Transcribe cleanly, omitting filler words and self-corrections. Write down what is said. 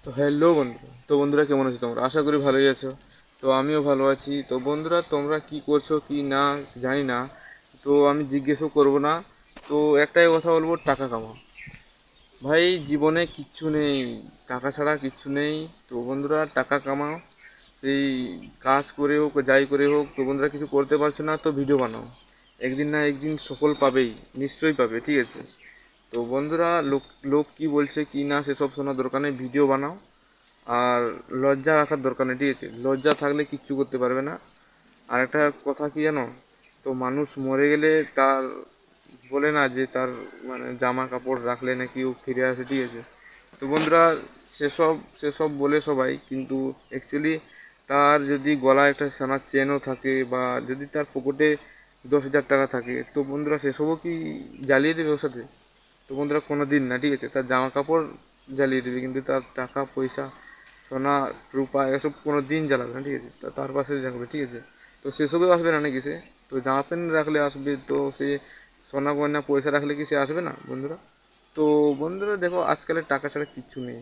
তো হ্যালো বন্ধু, তো বন্ধুরা কেমন আছো তোমরা? আশা করি ভালোই আছো। তো আমিও ভালো আছি। তো বন্ধুরা তোমরা কি করছো কি না জানি না, তো আমি জিজ্ঞেসও করব না। তো একটাই কথা বলবো, টাকা কামাও ভাই। জীবনে কিচ্ছু নেই, টাকা ছাড়া কিচ্ছু নেই। তো বন্ধুরা টাকা কামাও, সেই কাজ করে হোক যাই করে হোক। তো বন্ধুরা কিছু করতে পারছো না তো ভিডিও বানাও, একদিন না একদিন সফল পাবেই, নিশ্চয়ই পাবে, ঠিক আছে? তো বন্ধুরা লোক লোক কি বলছে কি না সেসব শোনার দরকার নেই, ভিডিও বানাও। আর লজ্জা রাখার দরকার নেই, ঠিক আছে? লজ্জা থাকলে কিচ্ছু করতে পারবে না। আর একটা কথা কি জানো, তো মানুষ মরে গেলে তার বলে না যে তার মানে জামা কাপড় রাখলে নাকি ও ফিরে আসে, ঠিক আছে? তো বন্ধুরা সেসব সেসব বলে সবাই, কিন্তু অ্যাকচুয়ালি তার যদি গলায় একটা সোনার চেনও থাকে বা যদি তার পকেটে 10,000 টাকা থাকে, তো বন্ধুরা সেসবও কি জ্বালিয়ে দেবে ওর সাথে? তো বন্ধুরা কোনো দিন না, ঠিক আছে? তার জামা কাপড় জ্বালিয়ে দেবে, কিন্তু তার টাকা পয়সা সোনা রূপা এসব কোনো দিন জ্বালাবে না, ঠিক আছে? তার পাশে রাখবে, ঠিক আছে? তো সেসবেও আসবে না নাকি সে? তো জামা প্যান্ট রাখলে আসবে, তো সে সোনা গয়না পয়সা রাখলে কি সে আসবে না বন্ধুরা? তো বন্ধুরা দেখো, আজকালের টাকা ছাড়া কিচ্ছু নেই।